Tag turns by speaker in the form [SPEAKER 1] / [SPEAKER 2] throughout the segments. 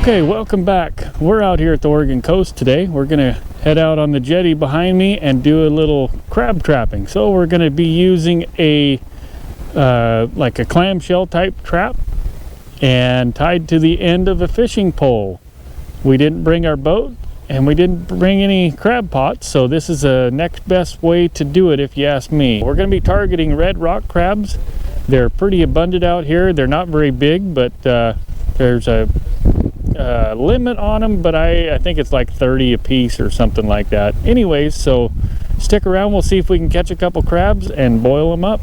[SPEAKER 1] Okay, welcome back. We're out here at the Oregon coast today. We're gonna head out on the jetty behind me and do a little crab trapping. So we're gonna be using a like a clamshell type trap and tied to the end of a fishing pole. We didn't bring our boat and we didn't bring any crab pots, so this is a next best way to do it if you ask me. We're gonna be targeting red rock crabs. They're pretty abundant out here. They're not very big, but there's a limit on them, but I think it's like 30 a piece or something like that. Anyways, so stick around. We'll see if we can catch a couple crabs and boil them up.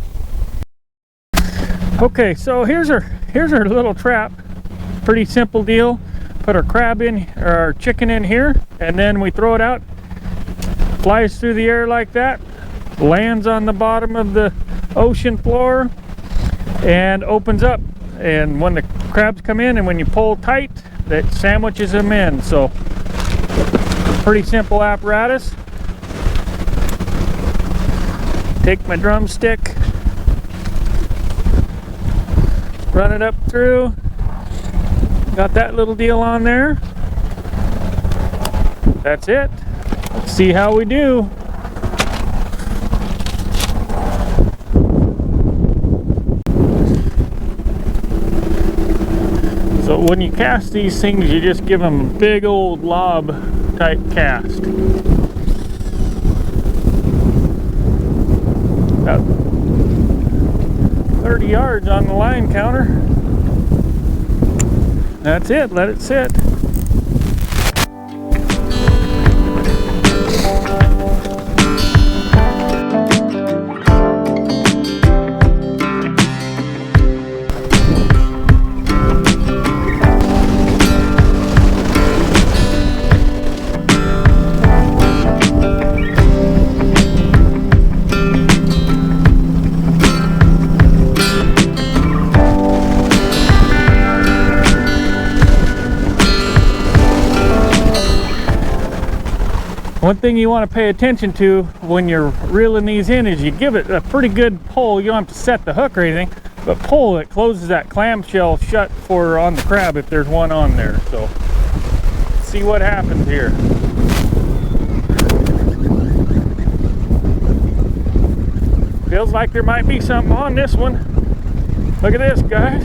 [SPEAKER 1] Okay, so here's our little trap. Pretty simple deal. Put our crab in, or our chicken in here, and then we throw it out. Flies through the air like that, lands on the bottom of the ocean floor, and opens up. And when the crabs come in and when you pull tight, that sandwiches them in. So pretty simple apparatus. Take my drumstick, run it up through. Got that little deal on there. That's it. Let's see how we do. So when you cast these things, you just give them a big old lob type cast. About 30 yards on the line counter. That's it, let it sit. One thing you want to pay attention to when you're reeling these in is you give it a pretty good pull. You don't have to set the hook or anything, but pull it closes that clamshell shut for on the crab if there's one on there. So see what happens here. Feels like there might be something on this one. Look at this, guys.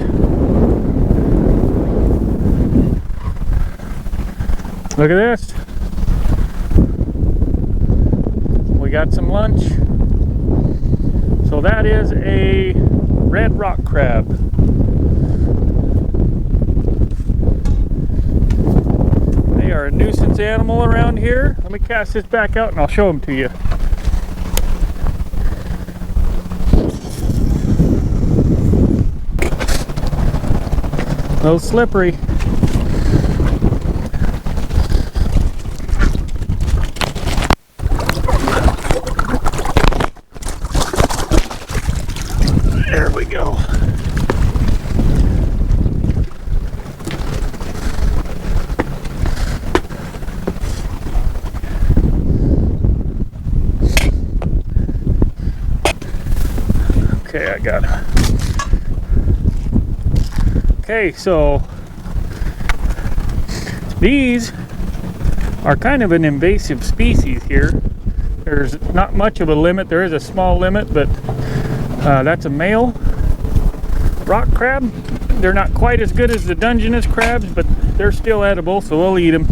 [SPEAKER 1] Look at this. We got some lunch. So that is a red rock crab. They are a nuisance animal around here. Let me cast this back out and I'll show them to you. A little slippery. There we go. Okay, I got it. Okay, so these are kind of an invasive species here. There's not much of a limit. There is a small limit, but that's a male rock crab. They're not quite as good as the Dungeness crabs, but they're still edible, so we'll eat them.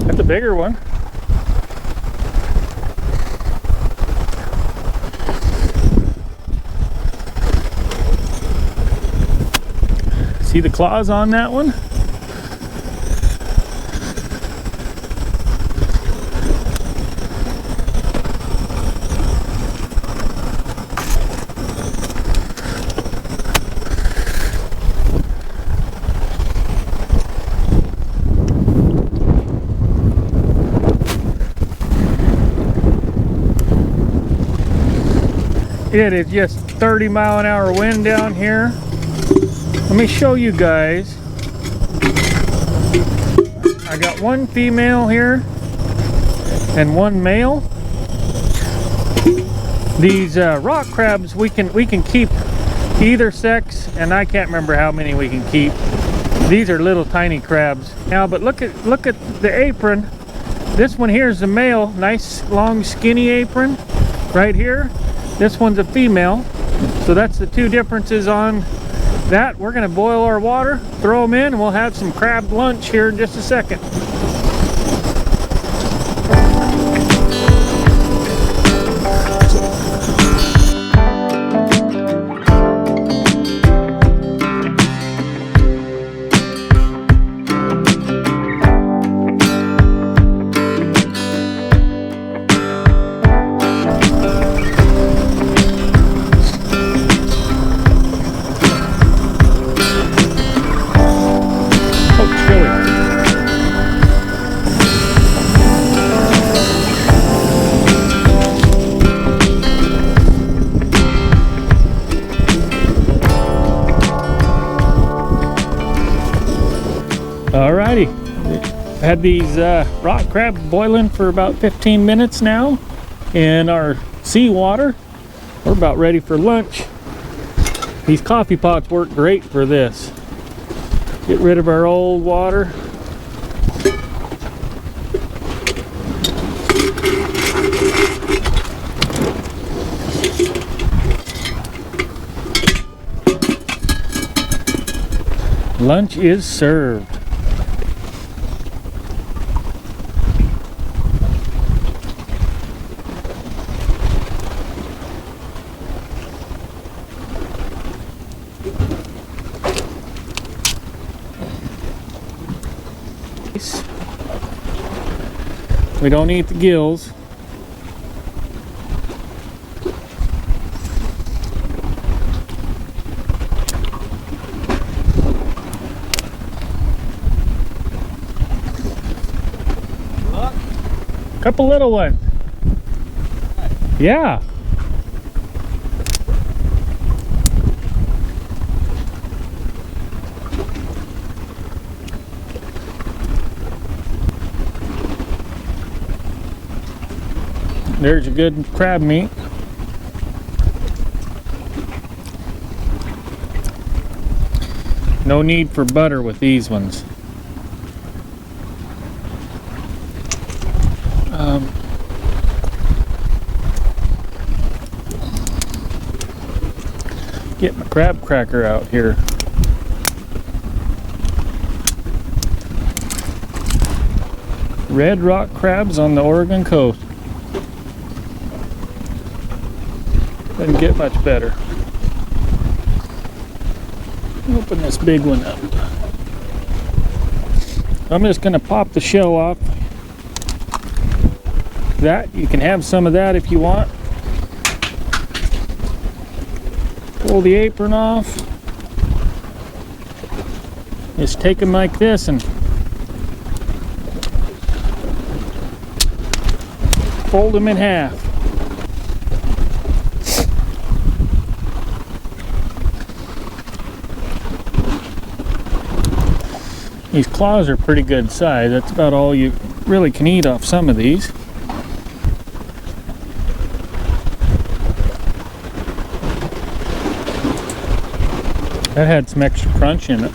[SPEAKER 1] That's a bigger one. See the claws on that one? It is just 30-mile-an-hour wind down here. Let me show you guys. I got one female here and one male. These rock crabs, we can keep either sex, and I can't remember how many we can keep. These are little tiny crabs. Now, but look at the apron. This one here is the male, nice long skinny apron right here. This one's a female, so that's the two differences on that. We're going to boil our water, throw them in, and we'll have some crab lunch here in just a second. Alrighty, had these rock crab boiling for about 15 minutes now in our seawater. We're about ready for lunch. These coffee pots work great for this. Get rid of our old water. Lunch is served. We don't eat the gills. Couple little ones. Yeah. There's your good crab meat. No need for butter with these ones. Get my crab cracker out here. Red rock crabs on the Oregon coast. Doesn't get much better. Open this big one up. I'm just going to pop the shell off. That, you can have some of that if you want. Pull the apron off. Just take them like this and fold them in half. These claws are pretty good size. That's about all you really can eat off some of these. That had some extra crunch in it.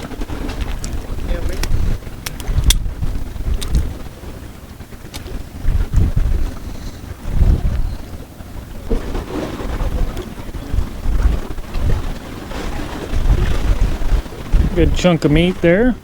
[SPEAKER 1] Good chunk of meat there.